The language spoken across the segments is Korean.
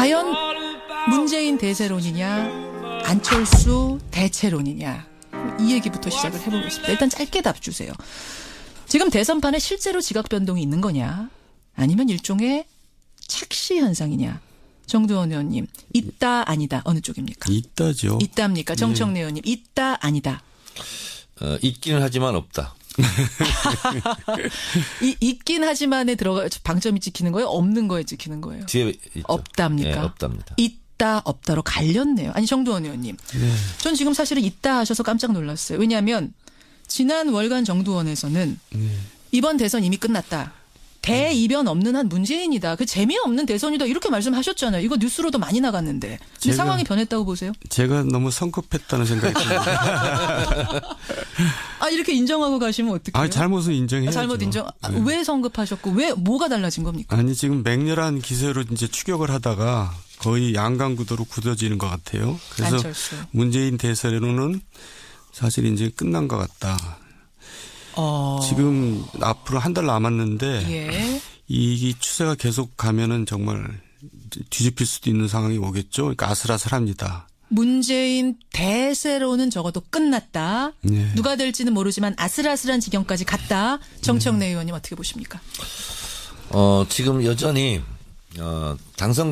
과연 문재인 대세론이냐 안철수 대체론이냐 이 얘기부터 시작을 해보겠습니다. 일단 짧게 답 주세요. 지금 대선판에 실제로 지각 변동이 있는 거냐 아니면 일종의 착시 현상이냐. 정두원 의원님 있다 아니다 어느 쪽입니까? 있다죠. 있답니까? 정청래 의원님 있다 아니다. 있기는 하지만 없다. 있긴 하지만에 들어가 방점이 찍히는 거예요? 없는 거에 찍히는 거예요? 뒤에 있죠. 없답니까? 네, 없답니다. 있다 없다로 갈렸네요. 아니 정두원 의원님. 네. 전 지금 사실은 있다 하셔서 깜짝 놀랐어요. 왜냐하면 지난 월간 정두원에서는 이번 대선 이미 끝났다. 대이변 없는 한 문재인이다. 그 재미없는 대선이다. 이렇게 말씀하셨잖아요. 이거 뉴스로도 많이 나갔는데. 근데 상황이 변했다고 보세요? 제가 너무 성급했다는 생각이 듭니다. 아 이렇게 인정하고 가시면 어떡해요? 잘못은 인정해야죠. 잘못 인정. 네. 왜 성급하셨고 왜 뭐가 달라진 겁니까? 아니 지금 맹렬한 기세로 이제 추격을 하다가 거의 양강구도로 굳어지는 것 같아요. 그래서 안철수. 문재인 대선으로는 사실 이제 끝난 것 같다. 지금 앞으로 한 달 남았는데 예. 이 추세가 계속 가면은 정말 뒤집힐 수도 있는 상황이 오겠죠. 그러니까 아슬아슬합니다. 문재인 대세로는 적어도 끝났다. 네. 누가 될지는 모르지만 아슬아슬한 지경까지 갔다. 정청래 의원님 어떻게 보십니까? 지금 여전히 당선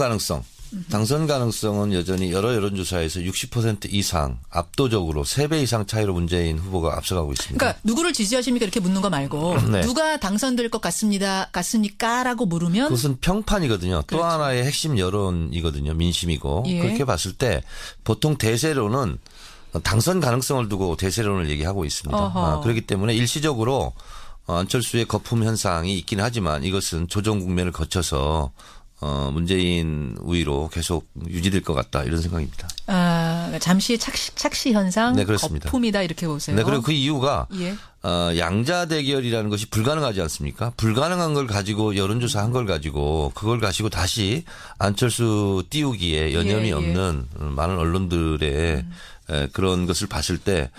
가능성은 여전히 여러 여론조사에서 60% 이상 압도적으로 3배 이상 차이로 문재인 후보가 앞서가고 있습니다. 그러니까 누구를 지지하십니까 이렇게 묻는 거 말고 네. 누가 당선될 것 같습니까라고 물으면 그것은 평판이거든요. 그렇죠. 또 하나의 핵심 여론이거든요. 민심이고. 예. 그렇게 봤을 때 보통 대세로는 당선 가능성을 두고 대세론을 얘기하고 있습니다. 그렇기 때문에 일시적으로 안철수의 거품 현상이 있긴 하지만 이것은 조정 국면을 거쳐서 문재인 우위로 계속 유지될 것 같다 이런 생각입니다. 잠시의 착시 현상, 네, 그렇습니다. 거품이다 이렇게 보세요. 네, 그리고 그 이유가 예. 양자 대결이라는 것이 불가능하지 않습니까? 불가능한 걸 가지고 여론조사 한 걸 가지고 그걸 가지고 다시 안철수 띄우기에 여념이 예. 없는 많은 언론들의 그런 것을 봤을 때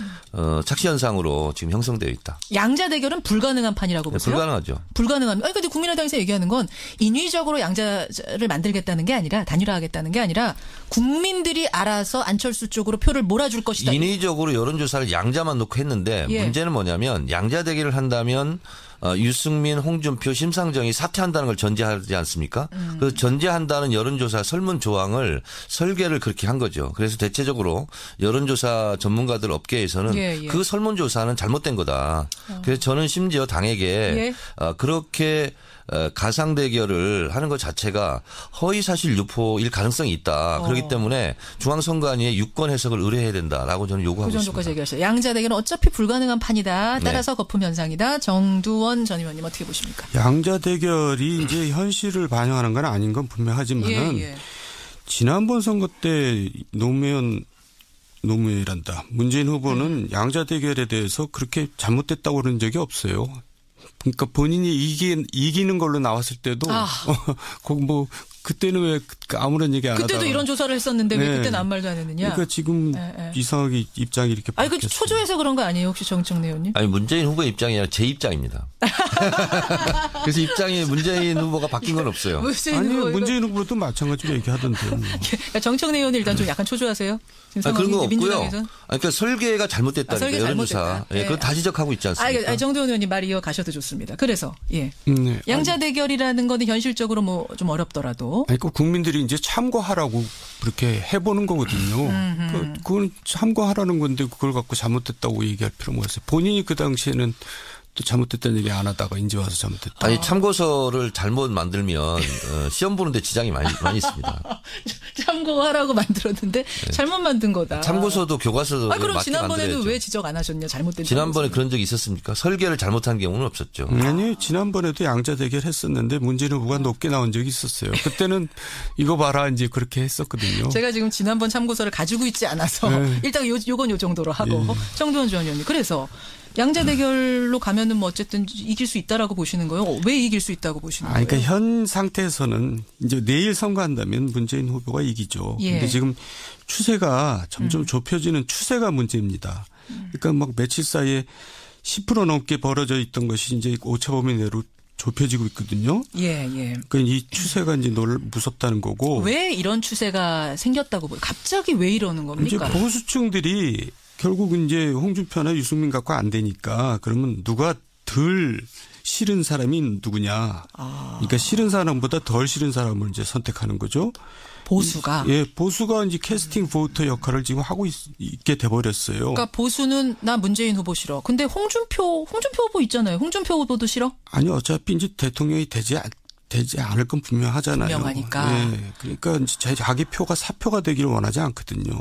착시 현상으로 지금 형성되어 있다. 양자 대결은 불가능한 판이라고 네, 보세요? 불가능하죠. 불가능한. 아니 근데 국민의당에서 얘기하는 건 인위적으로 양자를 만들겠다는 게 아니라 단일화하겠다는 게 아니라 국민들이 알아서 안철수 쪽으로 표를 몰아줄 것이다. 인위적으로 여론조사를 양자만 놓고 했는데 예. 문제는 뭐냐면 양자 대결을 한다면 유승민, 홍준표, 심상정이 사퇴한다는 걸 전제하지 않습니까? 그 전제한다는 여론조사 설문 조항을 설계를 그렇게 한 거죠. 그래서 대체적으로 여론조사 전문가들 업계에서는 예. 그 설문조사는 잘못된 거다. 그래서 저는 심지어 당에게 예. 그렇게 가상 대결을 하는 것 자체가 허위사실 유포일 가능성이 있다. 그렇기 때문에 중앙선관위에 유권 해석을 의뢰해야 된다라고 저는 요구하고 그 있습니다. 정도까지 얘기하셨어요. 양자 대결은 어차피 불가능한 판이다. 따라서 네. 거품 현상이다. 정두원 전 의원님 어떻게 보십니까? 양자 대결이 이제 현실을 반영하는 건 아닌 건 분명하지만은 예. 지난번 선거 때 노무현이란다. 문재인 후보는 양자 대결에 대해서 그렇게 잘못됐다고 그런 적이 없어요. 그러니까 본인이 이기는 걸로 나왔을 때도 거기 뭐 그때는 왜 아무런 얘기 안 하다가 그때도 이런 조사를 했었는데 왜 네. 그때는 아무 말도 안 했느냐? 그러니까 지금 이상하게 입장이 이렇게 아니 그 바뀌었어요. 초조해서 그런 거 아니에요? 혹시 정청래 의원님? 아니 문재인 후보의 입장이 아니라 제 입장입니다. 그래서 입장이 문재인 후보가 바뀐 건 없어요. 문재인 후보도 마찬가지로 얘기하던데요. 그러니까 정청래 의원은 일단 좀 약간 초조하세요. 그런 거 없고요. 민주당에서. 그러니까 설계가 잘못됐다니까 설계 여론조사. 잘못됐다. 예, 그건 다 지적하고 있지 않습니까? 정두원 의원님 말 이어가셔도 좋습니다. 그래서 예. 네. 양자 대결이라는 거는 현실적으로 뭐 좀 어렵더라도. 아니, 그 국민들이 이제 참고하라고 그렇게 해보는 거거든요. 그건 참고하라는 건데 그걸 갖고 잘못됐다고 얘기할 필요가 없어요. 본인이 그 당시에는 또 잘못됐다는 얘기 안 하다가 이제 와서 잘못됐다. 아니 참고서를 잘못 만들면 시험 보는데 지장이 많이 있습니다. 참고하라고 만들었는데 잘못 만든 거다. 참고서도 교과서도 그럼 맞게 지난번에는 만들어야죠. 왜 지적 안 하셨냐? 잘못된. 지난번에 그런 적이 있었습니까? 설계를 잘못한 경우는 없었죠. 아니 지난번에도 양자 대결 했었는데 문재인 후보가 높게 나온 적이 있었어요. 그때는 이거 봐라 이제 그렇게 했었거든요. 제가 지금 지난번 참고서를 가지고 있지 않아서 일단 요건 요 정도로 하고 정두원 전 의원님 그래서 양자 대결로 가면은 뭐 어쨌든 이길 수 있다라고 보시는 거예요? 왜 이길 수 있다고 보시는 거예요? 그러니까 현 상태에서는 이제 내일 선거한다면 문재인 후보가 이기죠. 근데 지금 추세가 점점 좁혀지는 추세가 문제입니다. 그러니까 막 며칠 사이에 10% 넘게 벌어져 있던 것이 이제 오차범위 내로 좁혀지고 있거든요. 예. 그러니까 이 추세가 이제 무섭다는 거고. 왜 이런 추세가 생겼다고 보여요? 갑자기 왜 이러는 겁니까? 이제 보수층들이 결국 이제 홍준표나 유승민 갖고 안 되니까 그러면 누가 덜 싫은 사람이 누구냐. 그러니까 싫은 사람보다 덜 싫은 사람을 이제 선택하는 거죠. 보수가. 예, 보수가 이제 캐스팅 보터 역할을 지금 하고 있게 돼버렸어요. 그러니까 보수는 나 문재인 후보 싫어. 근데 홍준표 후보 있잖아요. 홍준표 후보도 싫어? 아니 어차피 이제 대통령이 되지 않을 건 분명하잖아요. 분명하니까. 예, 그러니까 이제 자기 표가 사표가 되기를 원하지 않거든요.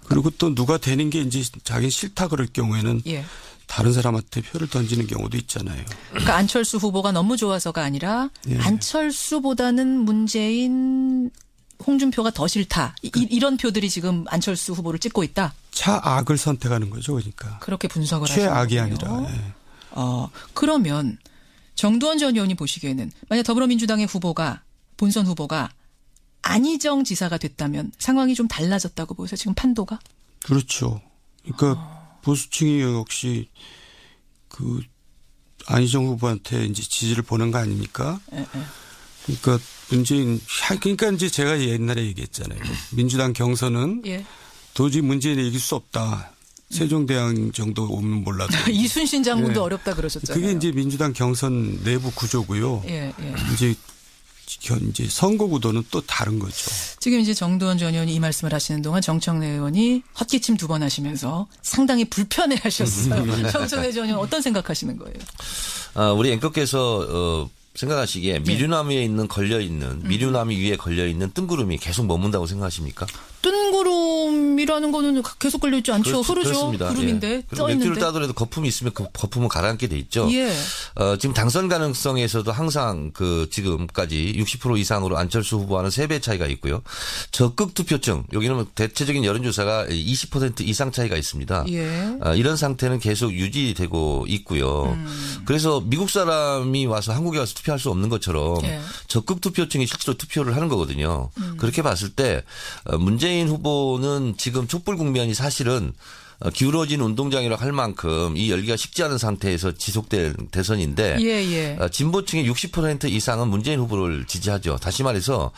그리고 또 누가 되는 게 이제 자기 싫다 그럴 경우에는 예. 다른 사람한테 표를 던지는 경우도 있잖아요. 그러니까 안철수 후보가 너무 좋아서가 아니라 예. 안철수보다는 문재인, 홍준표가 더 싫다. 이런 표들이 지금 안철수 후보를 찍고 있다. 차악을 선택하는 거죠. 그러니까. 그렇게 분석을 하시는 거예요. 최악이 아니라. 예. 그러면 정두원 전 의원이 보시기에는 만약 더불어민주당의 후보가 본선 후보가 안희정 지사가 됐다면 상황이 좀 달라졌다고 보세요. 지금 판도가? 그렇죠. 그러니까 보수층이 역시 그 안희정 후보한테 이제 지지를 보낸 거 아닙니까? 그러니까 그러니까 이제 제가 옛날에 얘기했잖아요. 민주당 경선은 예. 도저히 문재인을 이길 수 없다. 세종대왕 정도 오면 몰라도. 이순신 장군도 예. 어렵다 그러셨잖아요. 그게 이제 민주당 경선 내부 구조고요. 예. 이제 선거 구도는 또 다른 거죠. 지금 이제 정두원 전 의원이 이 말씀을 하시는 동안 정청래 의원이 헛기침 2번 하시면서 상당히 불편해하셨어요. 정청래 전 의원 어떤 생각하시는 거예요? 우리 앵커께서 생각하시기에 미류나무에 있는 미류나무 위에 걸려 있는 뜬구름이 계속 머문다고 생각하십니까? 뜬구름이라는 거는 계속 걸려 있지 않죠. 흐르죠. 그렇습니다. 구름인데 예. 떠 있는데. 맥주를 따더라도 거품이 있으면 그 거품은 가라앉게 돼 있죠. 예. 지금 당선 가능성에서도 항상 지금까지 60% 이상으로 안철수 후보와는 3배 차이가 있고요. 적극 투표층 여기는 대체적인 여론조사가 20% 이상 차이가 있습니다. 예. 이런 상태는 계속 유지되고 있고요. 그래서 미국 사람이 와서 한국에 와서 투표할 수 없는 것처럼 예. 적극 투표층이 실제로 투표를 하는 거거든요. 그렇게 봤을 때 문재인 후보는 지금 촛불 국면이 사실은 기울어진 운동장이라고 할 만큼 이 열기가 식지 않은 상태에서 지속된 대선인데 진보층의 60% 이상은 문재인 후보를 지지하죠. 다시 말해서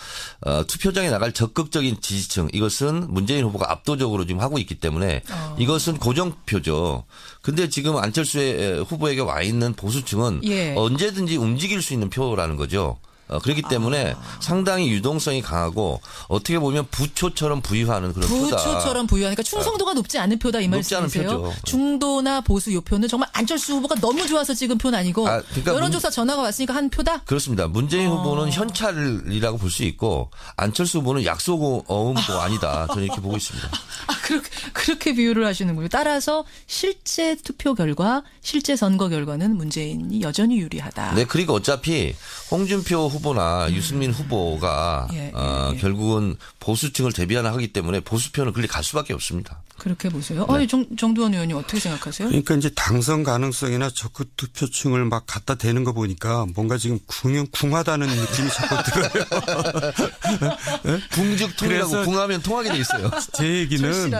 투표장에 나갈 적극적인 지지층 이것은 문재인 후보가 압도적으로 지금 하고 있기 때문에 이것은 고정표죠. 근데 지금 안철수 후보에게 와 있는 보수층은 언제든지 움직일 수 있는 표라는 거죠. 그렇기 때문에 상당히 유동성이 강하고 어떻게 보면 부초처럼 부유하는 그런 표다. 부초처럼 부유하니까 충성도가 높지 않은 표다 이 말씀이세요? 중도나 보수 요 표는 정말 안철수 후보가 너무 좋아서 찍은 표는 아니고 그러니까 여론조사 전화가 왔으니까 한 표다? 그렇습니다. 문재인 후보는 현찰이라고 볼 수 있고 안철수 후보는 약속 어음도 아니다. 저는 이렇게 보고 있습니다. 그렇게 비유를 하시는군요. 따라서 실제 투표 결과, 실제 선거 결과는 문재인이 여전히 유리하다. 네, 그리고 어차피 홍준표 후보나 유승민 후보가 결국은 보수층을 대변하나 하기 때문에 보수표는 그리 갈 수밖에 없습니다. 그렇게 보세요. 네. 정두원 의원이 어떻게 생각하세요? 그러니까 이제 당선 가능성이나 적극 투표층을 막 갖다 대는 거 보니까 뭔가 지금 궁하다는 느낌이 자꾸 들어요. 네? 궁죽통이라고 궁하면 통하게 돼 있어요. 제 얘기는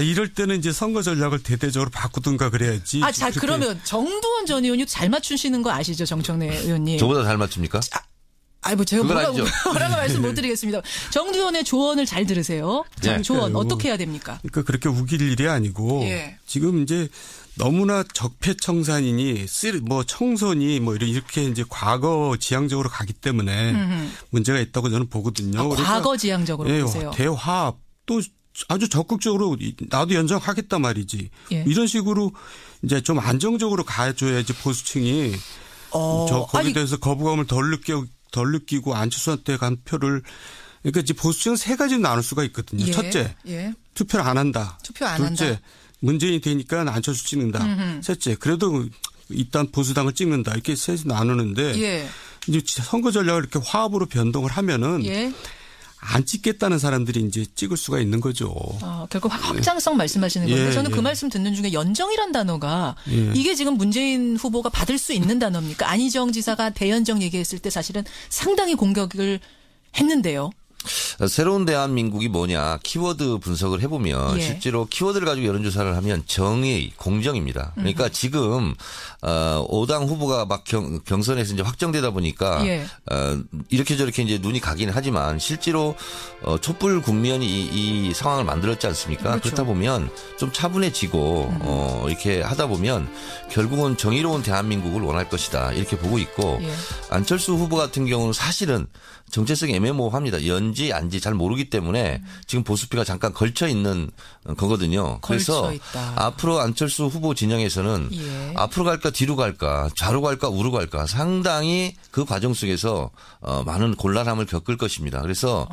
이럴 때는 이제 선거 전략을 대대적으로 바꾸든가 그래야지. 자 그러면 정두원 전 의원이 잘 맞추시는 거 아시죠, 정청래 의원님? 저보다 잘 맞춥니까? 제가 뭐라고 말씀 못 드리겠습니다. 정두원의 조언을 잘 들으세요. 조언 어떻게 해야 됩니까? 그러니까 그렇게 우길 일이 아니고 지금 이제 너무나 적폐청산이니 청선이 이렇게 이제 과거 지향적으로 가기 때문에 문제가 있다고 저는 보거든요. 과거 지향적으로 보세요. 대화합 또 아주 적극적으로 나도 연정하겠다 말이지. 이런 식으로 이제 좀 안정적으로 가줘야지 보수층이 거기에 대해서 거부감을 덜 느끼고 안철수한테 간 표를 그러니까 이제 보수층은 3가지로 나눌 수가 있거든요. 첫째, 투표를 안 한다. 둘째, 문재인이 되니까 안철수 찍는다. 셋째, 그래도 일단 보수당을 찍는다. 이렇게 셋이 나누는데 이제 선거 전략을 이렇게 화합으로 변동을 하면은 안 찍겠다는 사람들이 이제 찍을 수가 있는 거죠. 결국 확장성 말씀하시는 건데 저는 그 말씀 듣는 중에 연정이란 단어가 이게 지금 문재인 후보가 받을 수 있는 단어입니까? 안희정 지사가 대연정 얘기했을 때 사실은 상당히 공격을 했는데요. 새로운 대한민국이 뭐냐 키워드 분석을 해보면 실제로 키워드를 가지고 여론조사를 하면 정의, 공정입니다. 그러니까 지금 5당 후보가 막 경선에서 이제 확정되다 보니까 이렇게 저렇게 이제 눈이 가긴 하지만 실제로 촛불 국면이 이 상황을 만들었지 않습니까? 그렇죠. 그렇다 보면 좀 차분해지고 이렇게 하다 보면 결국은 정의로운 대한민국을 원할 것이다 이렇게 보고 있고 안철수 후보 같은 경우는 사실은 정체성이 애매모호합니다. 연지 안지 잘 모르기 때문에 지금 보수표가 잠깐 걸쳐 있는 거거든요. 그래서 앞으로 안철수 후보 진영에서는 앞으로 갈까 뒤로 갈까 좌로 갈까 우로 갈까 상당히 그 과정 속에서 많은 곤란함을 겪을 것입니다. 그래서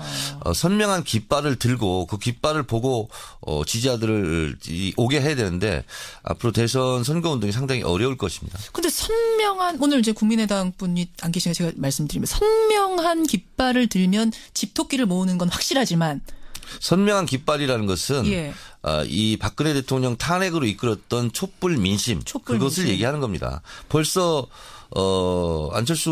선명한 깃발을 들고 그 깃발을 보고 지지자들을 오게 해야 되는데 앞으로 대선 선거운동이 상당히 어려울 것입니다. 그런데 선명한 오늘 이제 국민의당 분이 안 계시니까 제가 말씀드리면 선명한 깃발을 들면 집토끼를 모으는 건 확실하지만 선명한 깃발이라는 것은 이 박근혜 대통령 탄핵으로 이끌었던 촛불 민심 그것을 얘기하는 겁니다. 벌써 안철수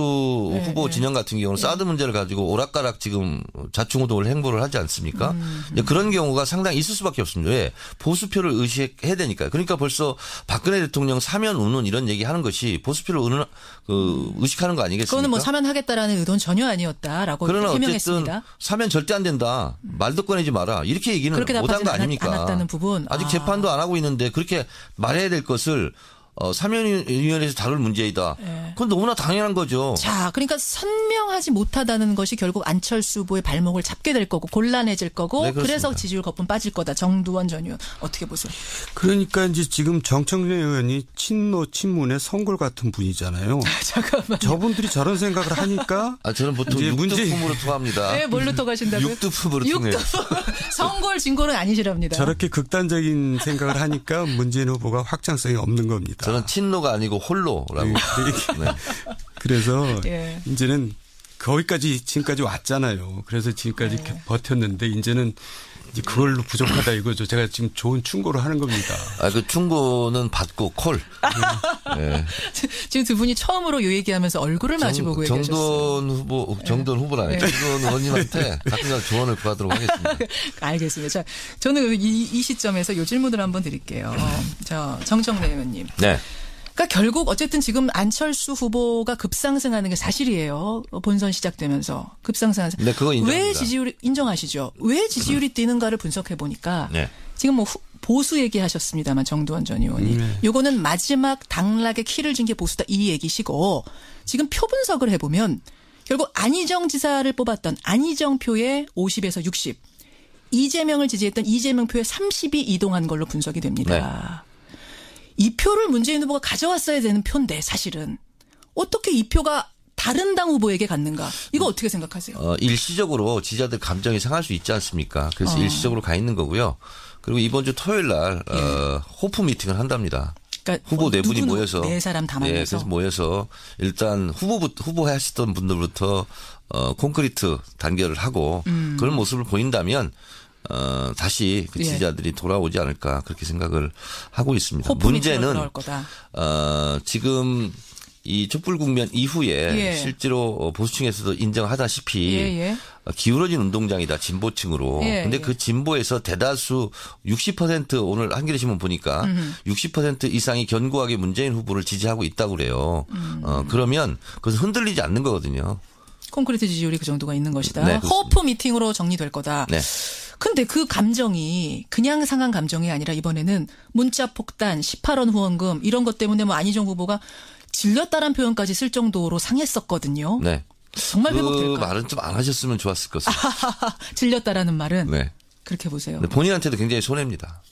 후보 진영 같은 경우는 사드 문제를 가지고 오락가락 지금 자충우동을 행보를 하지 않습니까? 그런 경우가 상당히 있을 수밖에 없습니다. 왜? 보수표를 의식해야 되니까요. 그러니까 벌써 박근혜 대통령 사면 운운 이런 얘기하는 것이 보수표를 의식하는 거 아니겠습니까? 그거는 뭐 사면하겠다라는 의도는 전혀 아니었다라고 그러나 해명했습니다. 어쨌든 사면 절대 안 된다. 말도 꺼내지 마라. 이렇게 얘기는 못한 거 아닙니까? 않았다는 부분. 아직 재판도 안 하고 있는데 그렇게 말해야 될 것을 사면위원회에서 다룰 문제이다. 그건 너무나 당연한 거죠. 자, 그러니까 선명하지 못하다는 것이 결국 안철수 후보의 발목을 잡게 될 거고 곤란해질 거고 그래서 지지율 거품 빠질 거다. 정두원 전 의원 어떻게 보세요? 그러니까 이제 지금 정청래 의원이 친노 친문의 성골 같은 분이잖아요. 잠깐만요. 저분들이 저런 생각을 하니까 저는 보통 육두품으로 투합니다. 네, 뭘로 통하신다고요? 육두품으로 통해요. 성골 진골은 아니시랍니다. 저렇게 극단적인 생각을 하니까 문재인 후보가 확장성이 없는 겁니다. 저는 친노가 아니고 홀로라고. 네. 그래서 이제는 거기까지 지금까지 왔잖아요. 그래서 지금까지 버텼는데 이제는 이제 그걸로 부족하다 이거죠. 제가 지금 좋은 충고를 하는 겁니다. 그 충고는 받고 콜. 지금 두 분이 처음으로 요 얘기하면서 얼굴을 마주보고 얘기하셨어요. 정돈 후보라니. 정돈 의원님한테 가끔가다 조언을 구하도록 하겠습니다. 알겠습니다. 자, 저는 이 시점에서 요 질문을 한번 드릴게요. 정청래 의원님. 네. 그러니까 결국 어쨌든 지금 안철수 후보가 급상승하는 게 사실이에요. 본선 시작되면서 급상승하는. 네, 그거 인정합니다. 왜 지지율이 인정하시죠? 왜 지지율이 뛰는가를 분석해 보니까 지금 뭐 보수 얘기하셨습니다만 정두원 전 의원이 요거는 마지막 당락의 키를 준 게 보수다 이 얘기시고 지금 표 분석을 해보면 결국 안희정 지사를 뽑았던 안희정 표의 50에서 60 이재명을 지지했던 이재명 표의 30이 이동한 걸로 분석이 됩니다. 이 표를 문재인 후보가 가져왔어야 되는 표인데 사실은 어떻게 이 표가 다른 당 후보에게 갔는가? 이거 어떻게 생각하세요? 일시적으로 지지자들 감정이 상할 수 있지 않습니까? 그래서 일시적으로 가 있는 거고요. 그리고 이번 주 토요일 날 호프 미팅을 한답니다. 그러니까 후보 네 분이 모여서 네 사람 다 만나서 그래서 모여서 일단 후보 하시던 분들부터 콘크리트 단결을 하고 그런 모습을 보인다면 다시 그 지지자들이 돌아오지 않을까 그렇게 생각을 하고 있습니다. 문제는 지금 이 촛불 국면 이후에 실제로 보수층에서도 인정하다시피 기울어진 운동장이다 진보층으로. 그런데 그 진보에서 대다수 60% 오늘 한겨레 신문 보니까 60% 이상이 견고하게 문재인 후보를 지지하고 있다고 그래요. 그러면 그것은 흔들리지 않는 거거든요. 콘크리트 지지율이 그 정도가 있는 것이다. 호프 미팅으로 정리될 거다. 근데 그 감정이 그냥 상한 감정이 아니라 이번에는 문자 폭탄, 18원 후원금 이런 것 때문에 뭐 안희정 후보가 질렸다란 표현까지 쓸 정도로 상했었거든요. 정말 회복될까요? 그 말은 좀 안 하셨으면 좋았을 것을. 질렸다라는 말은 그렇게 보세요. 본인한테도 굉장히 손해입니다.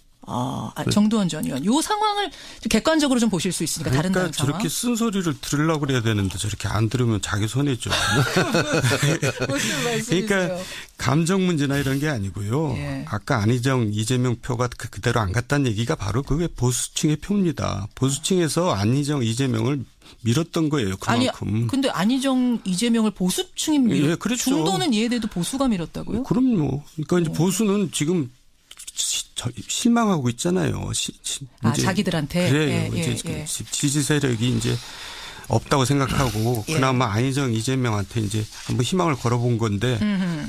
정두원 전 의원. 이 상황을 좀 객관적으로 좀 보실 수 있으니까 다른 그러니까 저렇게 쓴소리를 들으려고 그래야 되는데 저렇게 안 들으면 자기 손해죠. 무슨 말씀이세요? 그러니까 감정 문제나 이런 게 아니고요. 아까 안희정, 이재명 표가 그대로 안 갔다는 얘기가 바로 그게 보수층의 표입니다. 보수층에서 안희정, 이재명을 밀었던 거예요. 그만큼. 근데 안희정, 이재명을 보수층이 밀었. 그렇죠. 중도는 이해돼도 보수가 밀었다고요? 그럼요. 그러니까 이제 보수는 지금 실망하고 있잖아요. 자기들한테. 그래요. 지지 세력이 이제 없다고 생각하고 예. 그나마 안희정, 이재명한테 이제 한번 희망을 걸어본 건데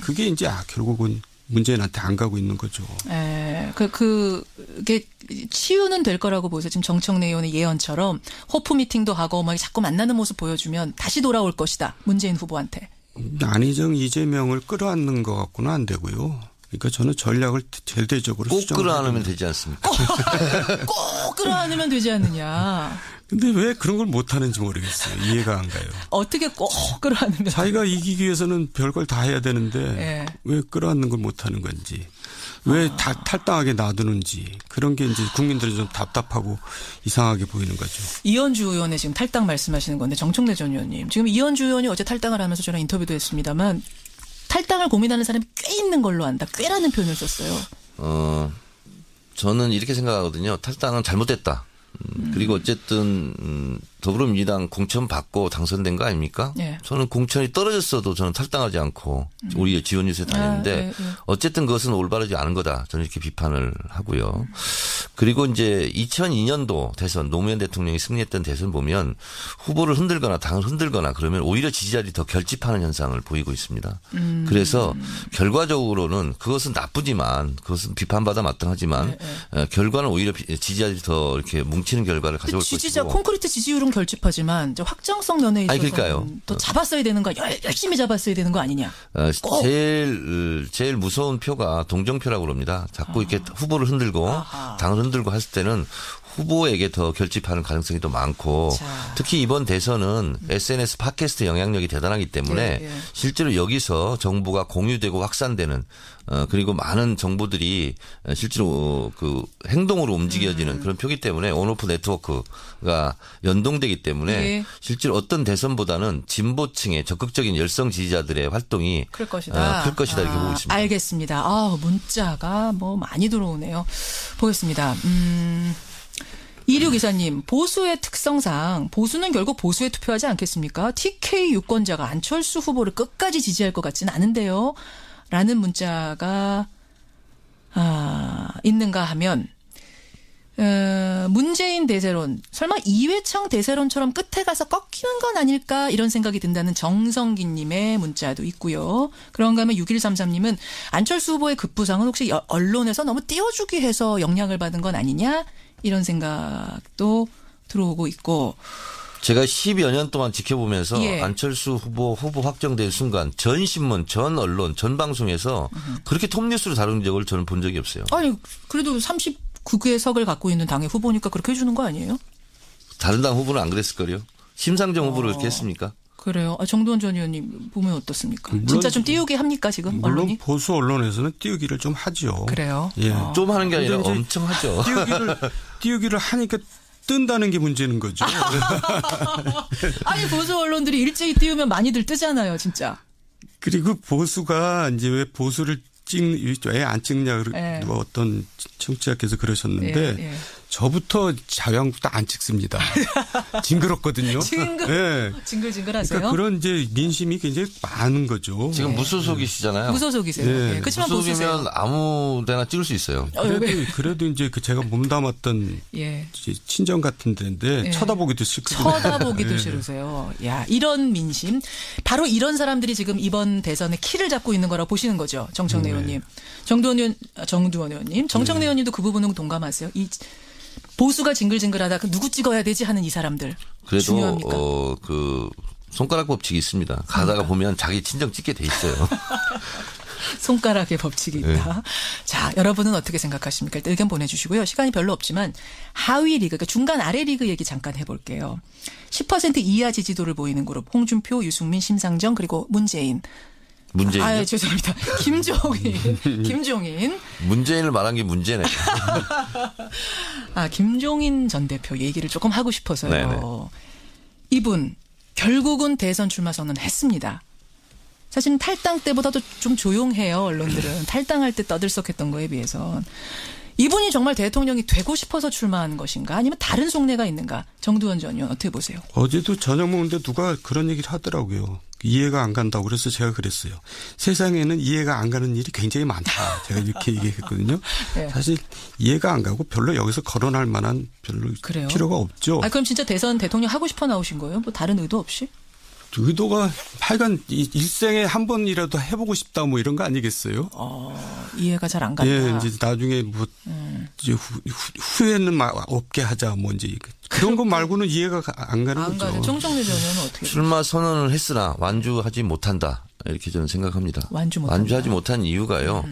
그게 이제 결국은 문재인한테 안 가고 있는 거죠. 예. 그게 치유는 될 거라고 보세요. 지금 정청래 의원의 예언처럼 호프 미팅도 하고 막 자꾸 만나는 모습 보여주면 다시 돌아올 것이다. 문재인 후보한테. 안희정, 이재명을 끌어안는 것 갖고는 안 되고요. 그러니까 저는 전략을 절대적으로 꼭 끌어안으면 되지 않습니까? 꼭 끌어안으면 되지 않느냐. 근데 왜 그런 걸 못하는지 모르겠어요. 이해가 안 가요. 어떻게 꼭 끌어안으면. 자기가 이기기 위해서는 별걸 다 해야 되는데 예. 왜 끌어안는 걸 못하는 건지. 왜 탈당하게 놔두는지. 그런 게 이제 국민들이 좀 답답하고 이상하게 보이는 거죠. 이현주 의원의 지금 탈당 말씀하시는 건데 정청래 전 의원님. 지금 이현주 의원이 어제 탈당을 하면서 저랑 인터뷰도 했습니다만 탈당을 고민하는 사람이 꽤 있는 걸로 안다. 꽤라는 표현을 썼어요. 저는 이렇게 생각하거든요. 탈당은 잘못됐다. 그리고 어쨌든 더불어민주당 공천 받고 당선된 거 아닙니까? 예. 저는 공천이 떨어졌어도 저는 탈당하지 않고 우리 지원 유세에 다녔는데 어쨌든 그것은 올바르지 않은 거다. 저는 이렇게 비판을 하고요. 그리고 이제 2002년도 대선 노무현 대통령이 승리했던 대선 보면 후보를 흔들거나 당을 흔들거나 그러면 오히려 지지자들이 더 결집하는 현상을 보이고 있습니다. 그래서 결과적으로는 그것은 나쁘지만 그것은 비판받아 마땅하지만 결과는 오히려 지지자들이 더 이렇게 뭉치는 결과를 가져올 것이고. 지지자 콘크리트 지지율은 결집하지만 확정성 면에 있어서는 더 잡았어야 되는 거 열심히 잡았어야 되는 거 아니냐. 제일 무서운 표가 동정표라고 그럽니다. 자꾸 이렇게 후보를 흔들고 당을 흔들고 했을 때는 후보에게 더 결집하는 가능성이 더 많고 특히 이번 대선은 SNS 팟캐스트 영향력이 대단하기 때문에 실제로 여기서 정보가 공유되고 확산되는 그리고 많은 정보들이 실제로 그 행동으로 움직여지는 그런 표기 때문에 온오프 네트워크가 연동되기 때문에 실제로 어떤 대선보다는 진보층의 적극적인 열성 지지자들의 활동이 클 것이다 이렇게 보고 있습니다. 알겠습니다. 문자가 많이 들어오네요. 보겠습니다. 2624님, 보수의 특성상 보수는 결국 보수에 투표하지 않겠습니까? TK 유권자가 안철수 후보를 끝까지 지지할 것 같지는 않은데요. 라는 문자가 있는가 하면 문재인 대세론, 설마 이회창 대세론처럼 끝에 가서 꺾이는 건 아닐까 이런 생각이 든다는 정성기님의 문자도 있고요. 그런가 하면 6133님은 안철수 후보의 급부상은 혹시 언론에서 너무 띄워주기 해서 영향을 받은 건 아니냐 이런 생각도 들어오고 있고. 제가 10여 년 동안 지켜보면서 안철수 후보 확정된 순간 전 신문, 전 언론, 전 방송에서 그렇게 톱뉴스로 다룬 적을 저는 본 적이 없어요. 아니 그래도 39개석을 갖고 있는 당의 후보니까 그렇게 해주는 거 아니에요? 다른 당 후보는 안 그랬을 거요. 심상정 후보를 그렇게 했습니까? 그래요. 정두원 전 의원님 보면 어떻습니까? 진짜 좀 띄우게 합니까 지금 물론 언론이? 보수 언론에서는 띄우기를 좀 하죠. 그래요? 예. 좀 하는 게 아니라 엄청 하죠. 띄우기를 하니까 뜬다는 게 문제는 거죠. 아니 보수 언론들이 일제히 띄우면 많이들 뜨잖아요, 진짜. 그리고 보수가 이제 왜 보수를 왜 안 찍냐 누가 어떤 청취자께서 그러셨는데 저부터 자유한국도 안 찍습니다. 징그럽거든요. 징글징글하세요. 그러니까 그런 이제 민심이 굉장히 많은 거죠. 지금 무소속이시잖아요. 무소속이세요. 그렇지만 무소속이면 아무데나 찍을 수 있어요. 그래도 이제 제가 몸담았던 친정 같은 데인데 쳐다보기도 싫거든요. 쳐다보기도 싫으세요. 야, 이런 민심. 바로 이런 사람들이 지금 이번 대선에 키를 잡고 있는 거라고 보시는 거죠. 정청래 의원님. 정두원 의원님. 정청래 의원님도 그 부분은 동감하세요? 이 보수가 징글징글하다. 누구 찍어야 되지 하는 이 사람들. 그래도 중요합니까? 그 손가락 법칙이 있습니다. 가다가 보면 자기 친정 찍게 돼 있어요. 손가락의 법칙이 있다. 자, 여러분은 어떻게 생각하십니까? 일단 의견 보내주시고요. 시간이 별로 없지만 하위 리그, 그러니까 중간 아래 리그 얘기 잠깐 해볼게요. 10% 이하 지지도를 보이는 그룹. 홍준표, 유승민, 심상정 그리고 문재인이요? 죄송합니다. 김종인. 문재인을 말한 게 문제네. 김종인 전 대표 얘기를 조금 하고 싶어서요. 네네. 이분 결국은 대선 출마 선언했습니다. 사실은 탈당 때보다도 좀 조용해요. 언론들은. 탈당할 때 떠들썩했던 거에 비해서. 이분이 정말 대통령이 되고 싶어서 출마한 것인가 아니면 다른 속내가 있는가. 정두원 전 의원 어떻게 보세요? 어제도 저녁 먹는데 누가 그런 얘기를 하더라고요. 이해가 안 간다고 그래서 제가 그랬어요. 세상에는 이해가 안 가는 일이 굉장히 많다. 제가 이렇게 얘기했거든요. 네. 사실 이해가 안 가고 별로 여기서 거론할 만한 별로 그래요? 필요가 없죠. 그럼 진짜 대선 대통령 하고 싶어 나오신 거예요? 뭐 다른 의도 없이? 의도가 하여간 일생에 한 번이라도 해보고 싶다 뭐 이런 거 아니겠어요? 이해가 잘 안 간다. 예, 이제 나중에 뭐 이제 후회는 없게 하자 뭐 이제 그런 거 말고는 이해가 안 가는 거죠. 가죠. 정청래 전 의원은 어떻게? 출마 선언을 했으나 완주하지 못한다 이렇게 저는 생각합니다. 완주하지 못한 이유가요.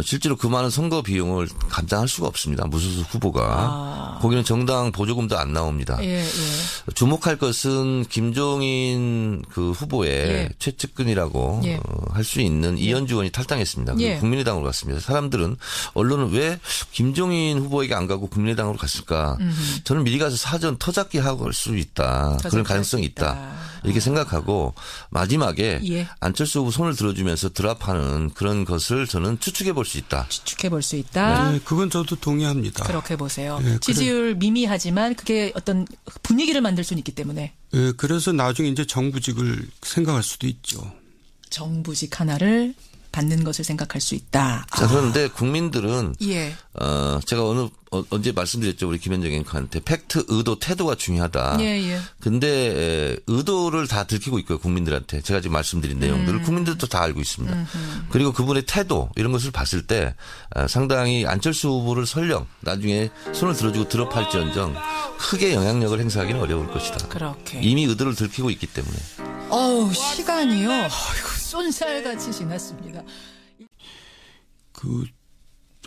실제로 그 많은 선거 비용을 감당할 수가 없습니다. 무소속 후보가. 거기는 정당 보조금도 안 나옵니다. 예. 주목할 것은 김종인 그 후보의 최측근이라고 할 수 있는 이현주 의원이 탈당했습니다. 국민의당으로 갔습니다. 사람들은 언론은 왜 김종인 후보에게 안 가고 국민의당으로 갔을까? 저는 미리 가서 사전 터잡기 하고 할 수 있다. 그런 가능성이 있다. 이렇게 생각하고 마지막에 안철수 후보 손을 들어주면서 드랍하는 그런 것을 저는 추측해 볼 수 있다. 추측해 볼 수 있다. 네, 그건 저도 동의합니다. 그렇게 보세요. 네, 지지율 미미하지만 그게 어떤 분위기를 만들 수는 있기 때문에. 네, 그래서 나중에 이제 정부직을 생각할 수도 있죠. 정부직 하나를 받는 것을 생각할 수 있다. 자, 그런데 국민들은 제가 언제 말씀드렸죠. 우리 김현정 앵커한테 팩트, 의도, 태도가 중요하다. 근데 의도를 다 들키고 있고요. 국민들한테. 제가 지금 말씀드린 내용들을 국민들도 다 알고 있습니다. 그리고 그분의 태도 이런 것을 봤을 때 상당히 안철수 후보를 설령 나중에 손을 들어주고 드롭할지언정 크게 영향력을 행사하기는 어려울 것이다. 그렇게. 이미 의도를 들키고 있기 때문에. 시간이요. 쏜살같이 지났습니다.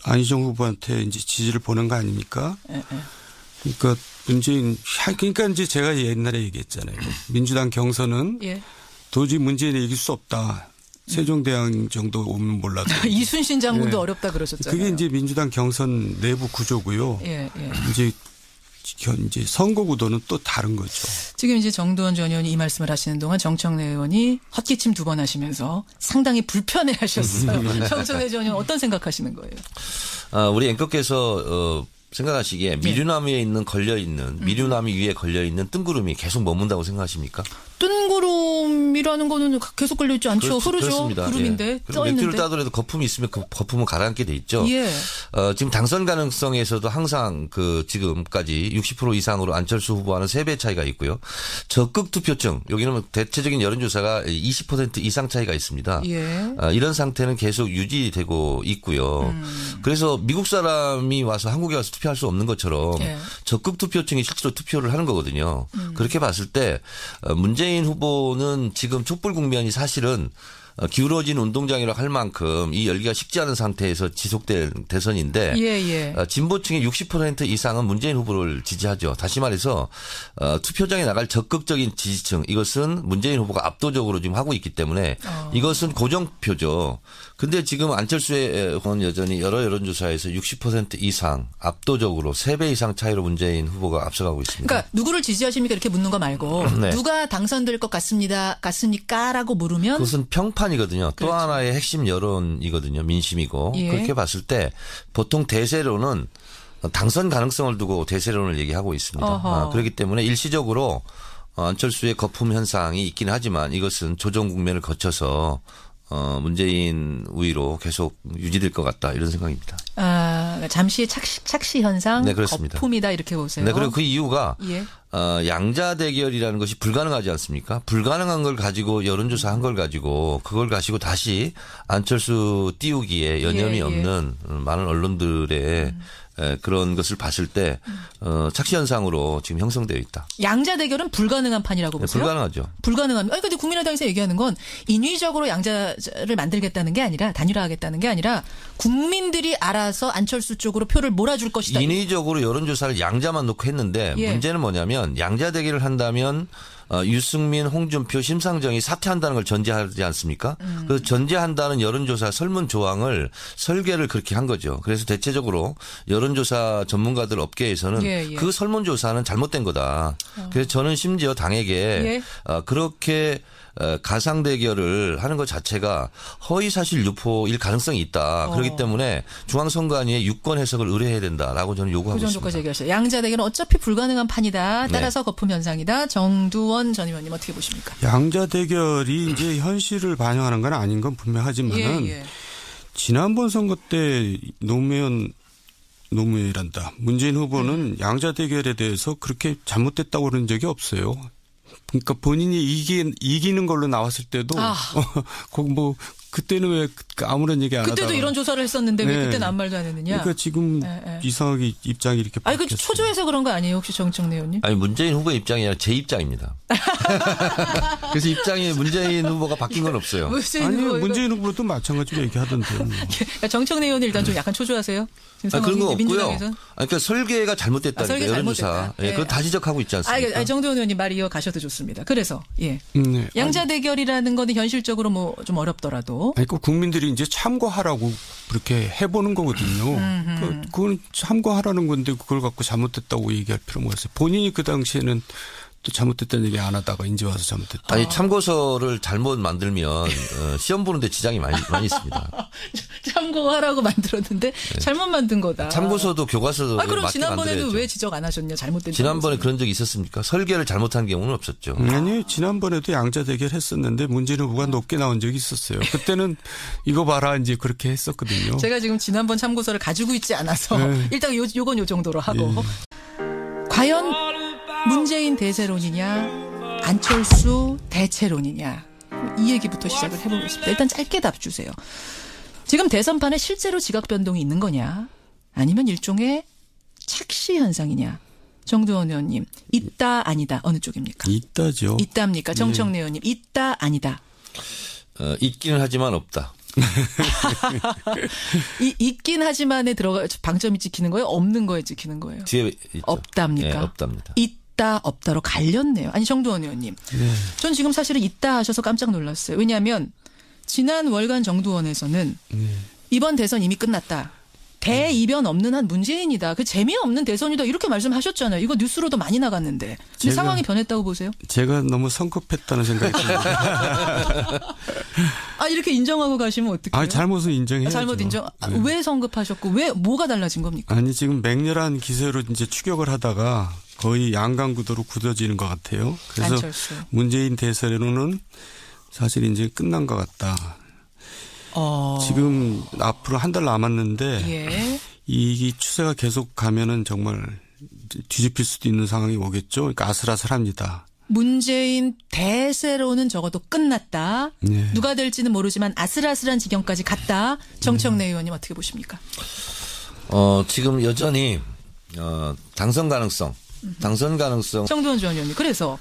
안희정 후보한테 이제 지지를 보낸 거 아닙니까? 그러니까 그러니까 이제 제가 옛날에 얘기했잖아요. 민주당 경선은 도저히 문재인을 이길 수 없다. 세종대왕 정도 오면 몰라도. 이순신 장군도 어렵다 그러셨잖아요. 그게 이제 민주당 경선 내부 구조고요. 이제 선거 구도는 또 다른 거죠. 지금 이제 정두원 전 의원이 이 말씀을 하시는 동안 정청래 의원이 헛기침 2번 하시면서 상당히 불편해 하셨어요. 정청래 전 의원 어떤 생각하시는 거예요? 우리 앵커께서 생각하시기에 미류나무 위에 미류나무 위에 걸려있는 뜬구름이 계속 머문다고 생각하십니까? 뜬구름이라는 거는 계속 걸려있지 않죠. 흐르죠. 그렇습니다. 구름인데 떠 있는데. 맥주를 따더라도 거품이 있으면 그 거품은 가라앉게 돼 있죠. 지금 당선 가능성에서도 항상 지금까지 60% 이상으로 안철수 후보와는 3배 차이가 있고요. 적극 투표층 여기는 대체적인 여론조사가 20% 이상 차이가 있습니다. 이런 상태는 계속 유지되고 있고요. 그래서 미국 사람이 와서 한국에 와서 투표할 수 없는 것처럼 적극 투표층이 실제로 투표를 하는 거거든요. 그렇게 봤을 때 문재인 후보는 지금 촛불 국면이 사실은 기울어진 운동장이라고 할 만큼 이 열기가 식지 않은 상태에서 지속된 대선인데 진보층의 60% 이상은 문재인 후보를 지지하죠. 다시 말해서 투표장에 나갈 적극적인 지지층 이것은 문재인 후보가 압도적으로 지금 하고 있기 때문에 이것은 고정표죠. 근데 지금 안철수의 건 여전히 여러 여론조사에서 60% 이상 압도적으로 3배 이상 차이로 문재인 후보가 앞서가고 있습니다. 그러니까 누구를 지지하십니까 이렇게 묻는 거 말고 누가 당선될 것 같습니까라고 물으면 그것은 평판이거든요. 또 하나의 핵심 여론이거든요. 민심이고 그렇게 봤을 때 보통 대세로는 당선 가능성을 두고 대세론을 얘기하고 있습니다. 그렇기 때문에 일시적으로 안철수의 거품 현상이 있긴 하지만 이것은 조정 국면을 거쳐서 문재인 우위로 계속 유지될 것 같다 이런 생각입니다. 잠시 착시 현상, 그렇습니다. 거품이다 이렇게 보세요. 네, 그리고 그 이유가 양자 대결이라는 것이 불가능하지 않습니까? 불가능한 걸 가지고 여론조사 한 걸 가지고 그걸 가지고 다시 안철수 띄우기에 여념이 없는 많은 언론들의 그런 것을 봤을 때 착시 현상으로 지금 형성되어 있다. 양자 대결은 불가능한 판이라고 보세요? 불가능하죠. 불가능합니다. 근데 국민의당에서 얘기하는 건 인위적으로 양자를 만들겠다는 게 아니라 단일화하겠다는 게 아니라 국민들이 알아서 안철수 쪽으로 표를 몰아줄 것이다. 인위적으로 여론조사를 양자만 놓고 했는데 문제는 뭐냐면 양자 대결을 한다면 유승민, 홍준표, 심상정이 사퇴한다는 걸 전제하지 않습니까? 그 전제한다는 여론조사 설문 조항을 설계를 그렇게 한 거죠. 그래서 대체적으로 여론조사 전문가들 업계에서는 그 설문조사는 잘못된 거다. 그래서 저는 심지어 당에게 그렇게 가상 대결을 하는 것 자체가 허위 사실 유포일 가능성이 있다. 그렇기 때문에 중앙선관위에 유권 해석을 의뢰해야 된다라고 저는 요구하고 그 있습니다. 정도까지 얘기하셨어요. 양자 대결은 어차피 불가능한 판이다. 따라서 거품 현상이다. 정두원 전 의원님 어떻게 보십니까? 양자 대결이 이제 현실을 반영하는 건 아닌 건 분명하지만은 예. 지난번 선거 때 노무현이란다. 문재인 후보는 양자 대결에 대해서 그렇게 잘못됐다고 그런 적이 없어요. 그러니까 본인이 이기는 걸로 나왔을 때도 뭐 그때는 왜 아무런 얘기 안 하다가 그때도 이런 조사를 했었는데 왜 그때는 아무 말도 안 했느냐. 그러니까 지금 이상하게 입장이 이렇게 바뀌었어요. 그 초조해서 그런 거 아니에요? 혹시 정청래 의원님? 아니 문재인 후보의 입장이 아니라 제 입장입니다. 그래서 입장이 문재인 후보가 바뀐 건 없어요. 문재인 후보도 마찬가지로 얘기하던데요. 그러니까 정청래 의원이 일단 좀 약간 초조하세요. 그런 거 없고요. 그러니까 설계가 잘못됐다니까 설계 여론조사. 예, 그건 다 지적하고 있지 않습니까? 정두원 의원님 말이 이어가셔도 좋습니다. 그래서 양자 대결이라는 거는 현실적으로 뭐 좀 어렵더라도. 그 국민들이 이제 참고하라고 그렇게 해보는 거거든요. 그건 참고하라는 건데 그걸 갖고 잘못됐다고 얘기할 필요가 없어요. 본인이 그 당시에는 또 잘못됐다는 얘기 안 하다가 이제 와서 잘못됐다. 아니 참고서를 잘못 만들면 시험 보는데 지장이 많이 있습니다. 참고하라고 만들었는데 잘못 만든 거다. 참고서도 교과서도 그럼 맞게 지난번에도 만들어야죠. 왜 지적 안 하셨냐? 잘못된. 지난번에 그런 적이 있었습니까? 설계를 잘못한 경우는 없었죠. 아니 지난번에도 양자 대결 했었는데 문재인 후보가 높게 나온 적이 있었어요. 그때는 이거 봐라 이제 그렇게 했었거든요. 제가 지금 지난번 참고서를 가지고 있지 않아서 일단 요건 요 정도로 하고. 과연 문재인 대세론이냐 안철수 대체론이냐 이 얘기부터 시작을 해보겠습니다. 일단 짧게 답 주세요. 지금 대선판에 실제로 지각 변동이 있는 거냐 아니면 일종의 착시 현상이냐. 정두원 의원님 있다 아니다 어느 쪽입니까? 있다죠. 있답니까? 정청래 의원님 있다 아니다. 있기는 하지만 없다. 있긴 하지만에 들어가 방점이 찍히는 거예요? 없는 거에 찍히는 거예요? 뒤에 있죠. 없답니까? 네, 없답니다. 있다 없다로 갈렸네요. 아니 정두원 의원님. 전 지금 사실은 있다 하셔서 깜짝 놀랐어요. 왜냐하면 지난 월간 정두원에서는 이번 대선 이미 끝났다. 대이변 없는 한 문재인이다. 그 재미없는 대선이다. 이렇게 말씀하셨잖아요. 이거 뉴스로도 많이 나갔는데. 근데 상황이 변했다고 보세요? 제가 너무 성급했다는 생각이 듭니다. 이렇게 인정하고 가시면 어떡해요? 잘못은 인정해야죠. 잘못 인정. 왜 성급하셨고 왜 뭐가 달라진 겁니까? 아니 지금 맹렬한 기세로 이제 추격을 하다가 거의 양강구도로 굳어지는 것 같아요. 그래서 안철수. 문재인 대선으로는 사실 이제 끝난 것 같다. 지금 앞으로 한 달 남았는데 이 추세가 계속 가면은 정말 뒤집힐 수도 있는 상황이 오겠죠. 그러니까 아슬아슬합니다. 문재인 대세로는 적어도 끝났다. 누가 될지는 모르지만 아슬아슬한 지경까지 갔다. 정청래 의원님 어떻게 보십니까? 지금 여전히 당선 가능성. 정두원 전 의원님. 그래서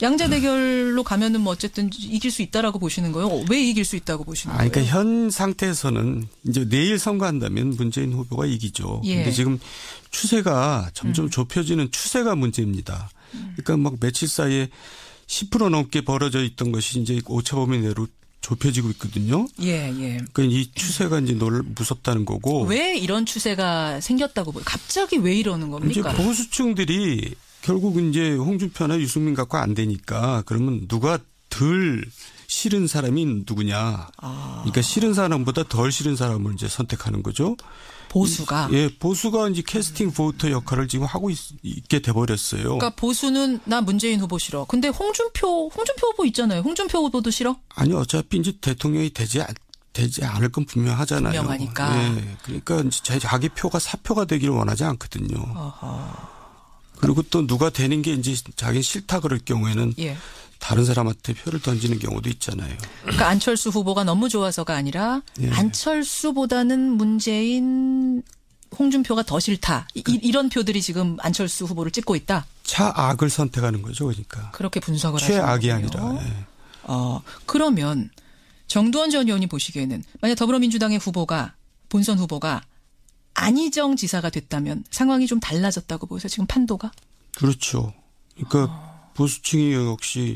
양자 대결로 가면은 뭐 어쨌든 이길 수 있다라고 보시는 거예요? 왜 이길 수 있다고 보시는 거예요? 그러니까 현 상태에서는 이제 내일 선거한다면 문재인 후보가 이기죠. 근데 지금 추세가 점점 좁혀지는 추세가 문제입니다. 그러니까 막 며칠 사이에 10% 넘게 벌어져 있던 것이 이제 오차범위 내로 좁혀지고 있거든요. 그러니까 이 추세가 이제 무섭다는 거고. 왜 이런 추세가 생겼다고 보여요? 갑자기 왜 이러는 겁니까? 이제 보수층들이 결국 이제 홍준표나 유승민 갖고 안 되니까 그러면 누가 덜 싫은 사람이 누구냐. 그러니까 싫은 사람보다 덜 싫은 사람을 이제 선택하는 거죠. 보수가. 보수가 이제 캐스팅 보터 역할을 지금 하고 있게 돼버렸어요. 그러니까 보수는 나 문재인 후보 싫어. 근데 홍준표 후보 있잖아요. 홍준표 후보도 싫어? 아니 어차피 이제 대통령이 되지 않을 건 분명하잖아요. 분명하니까. 그러니까 이제 자기 표가 사표가 되기를 원하지 않거든요. 그리고 또 누가 되는 게 이제 자기 싫다 그럴 경우에는 다른 사람한테 표를 던지는 경우도 있잖아요. 그러니까 안철수 후보가 너무 좋아서가 아니라 안철수보다는 문재인, 홍준표가 더 싫다. 이런 표들이 지금 안철수 후보를 찍고 있다. 차악을 선택하는 거죠. 그러니까. 그렇게 분석을 하시는 거예요. 최악이 아니라. 그러면 정두원 전 의원이 보시기에는 만약 더불어민주당의 후보가 본선 후보가 안희정 지사가 됐다면 상황이 좀 달라졌다고 보세요. 지금 판도가? 그렇죠. 그러니까 보수층이 역시